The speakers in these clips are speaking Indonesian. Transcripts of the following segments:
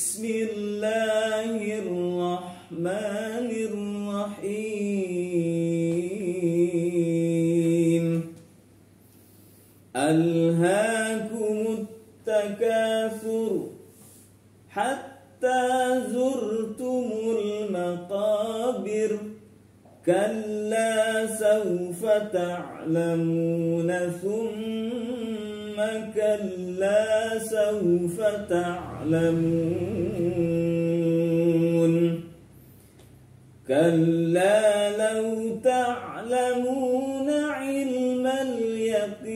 Bismillahirrahmanirrahim. Alhaakumut takatsur hatta zurtumul maqabir. Kalla sawfa ta'lamuna thumma kalla sawfa ta'lamun. Kalla law ta'lamuna 'ilmal yaqin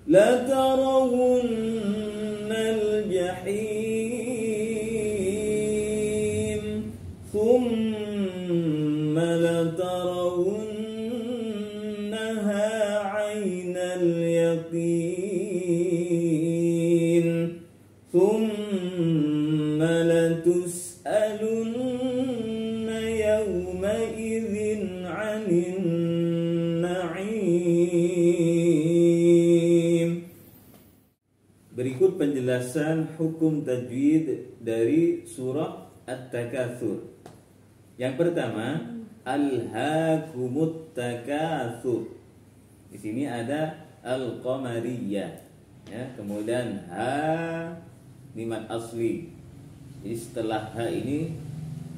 latarawunnal jahim thumma latarawunnaha 'ainal yaqin thumma latus'alunna yawma idzin 'anin na'im. Berikut penjelasan hukum tajwid dari surah At-Takatsur. Yang pertama, alhaakumut takatsur. Di sini ada al-qamariyah, ya. Kemudian ha mad asli. Jadi setelah ha ini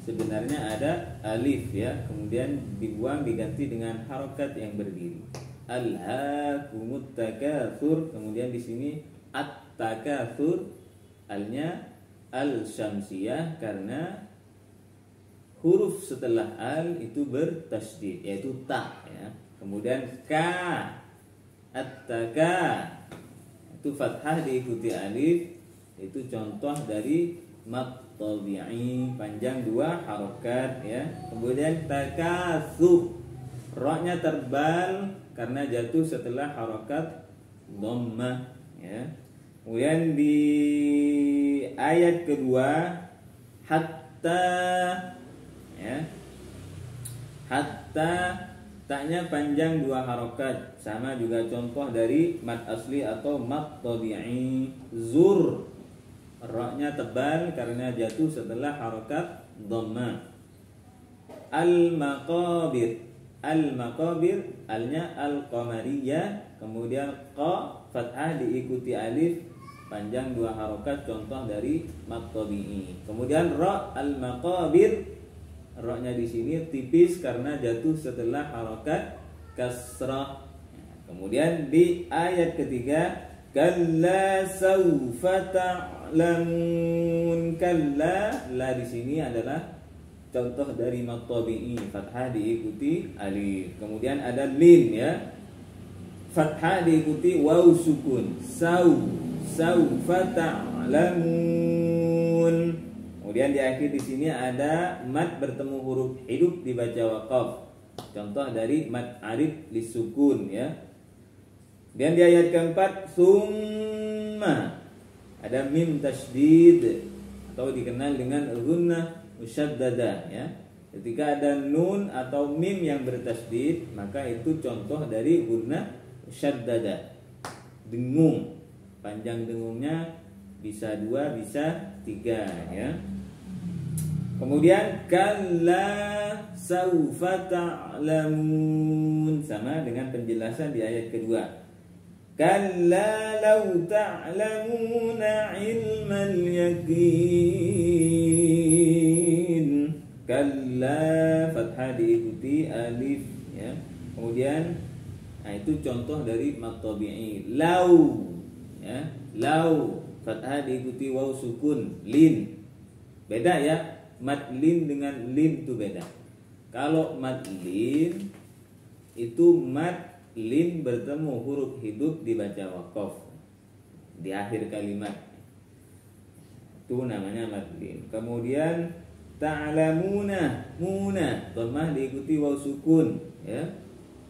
sebenarnya ada alif, ya. Kemudian dibuang diganti dengan harokat yang berdiri. Alhaakumut takatsur. Kemudian di sini at-takatsur, alnya al-syamsiyah karena huruf setelah al itu bertasydid, yaitu ta, ya. Kemudian ka, at-taka, itu fathah diikuti alif, itu contoh dari mad tabi'i panjang dua harokat, ya. Kemudian takatsur, ra-nya terbal karena jatuh setelah harokat dhammah, ya. Kemudian di ayat kedua hatta, ya, hatta taknya panjang dua harokat, sama juga contoh dari mad asli atau mad tabi'i. Zur, ra-nya tebal karena jatuh setelah harokat dhammah. Al-maqabir, al-maqabir, alnya al-qamariyah. Kemudian qa fathah diikuti alif panjang dua harokat, contoh dari mad tabi'i. Kemudian ra, al-maqabir, ra-nya di sini tipis karena jatuh setelah harokat kasrah. Kemudian di ayat ketiga kalla sawfa ta'lamun. Kalla, la di sini adalah contoh dari mad tabi'i, fathah diikuti alif. Kemudian ada lin, ya, fathah diikuti waw sukun. Sawfa ta'lamun. Kemudian di akhir di sini ada mad bertemu huruf hidup dibaca waqaf, contoh dari mad arif lisukun, ya. Dan di ayat keempat summa ada mim tasydid atau dikenal dengan ghunnah musyaddadah, ya. Ketika ada nun atau mim yang bertasydid, maka itu contoh dari ghunnah musyaddadah. Dengung, panjang dengungnya bisa 2 bisa 3, ya. Kemudian kalla sawfa ta'lamun, sama dengan penjelasan di ayat kedua. Kalla law ta'lamuna 'ilmal yaqin. Kalla, fathah diikuti alif, ya. Kemudian itu contoh dari mad tabi'i. Lau, ya, lau, fathah diikuti waw sukun. Lin, beda, ya. Mad lin dengan lin itu beda. Kalau mad lin itu mad lin bertemu huruf hidup dibaca waqaf di akhir kalimat, itu namanya mad lin. Kemudian ta'lamuna, muna, dhammah diikuti waw sukun, ya,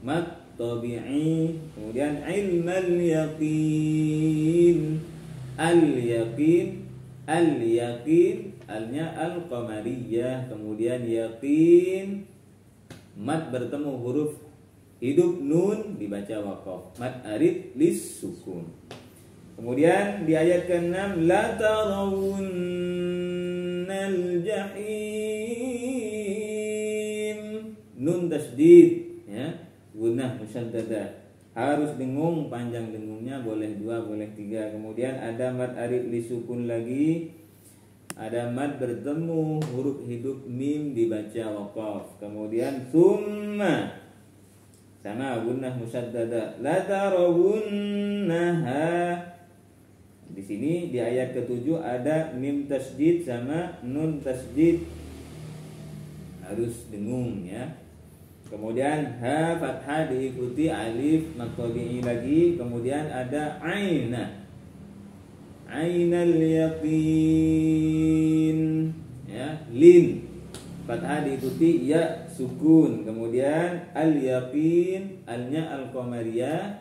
mad tabi'i. Kemudian ilmal yaqin, al yaqin, al yaqin, alnya al-qamariyah. Kemudian yaqin, mad bertemu huruf hidup nun dibaca waqaf, mad arif lis sukun. Kemudian di ayat ke-6 la tarawunnal jahim, nun tasdid ya, gunnah musyaddadah, harus dengung, panjang dengungnya, boleh 2 boleh 3. Kemudian ada mad arid li sukun lagi, ada mad bertemu huruf hidup mim dibaca waqaf. Kemudian summa sama gunnah musyaddadah, la tarawunnaha. Di sini di ayat ke-7 ada mim tasdid sama nun tasdid, harus dengung ya. Kemudian ha fathah diikuti alif maqtabi'i lagi. Kemudian ada aina, ainal yaqin ya, lin fathah diikuti ya sukun. Kemudian al yaqin, alnya al qamariyah,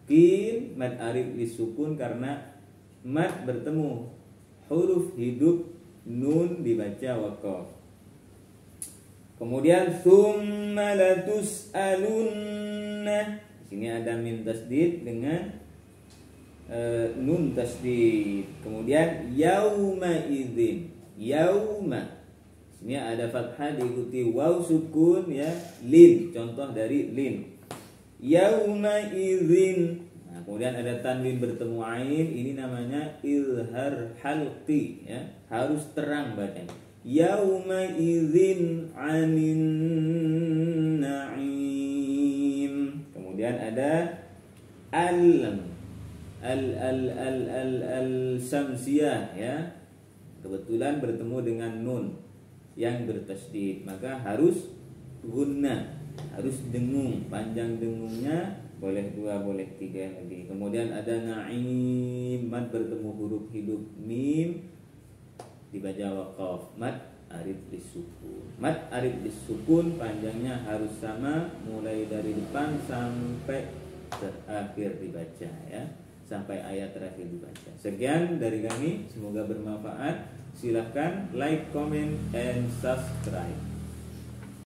qin mad arif disukun karena mad bertemu huruf hidup nun dibaca waqaf. Kemudian summa latus'alunna, di sini ada mim tasdid dengan nun tasdid. Kemudian yauma idzin, yauma, di sini ada fathah diikuti waw sukun ya, lin, contoh dari lin, yauma idzin. Kemudian ada tanwin bertemu ain, ini namanya izhar halqi ya, harus terang bacanya. Yauma idzin 'anin na'im. Kemudian ada al samsiyah ya, kebetulan bertemu dengan nun yang bertasdid, maka harus gunnah, harus dengung, panjang dengungnya, boleh 2 boleh 3 lagi. Kemudian ada na'im, mad bertemu huruf hidup mim dibaca waqaf, mad arid disukun. Mad arid disukun panjangnya harus sama, mulai dari depan sampai terakhir dibaca ya, sampai ayat terakhir dibaca. Sekian dari kami, semoga bermanfaat. Silahkan like, comment, and subscribe.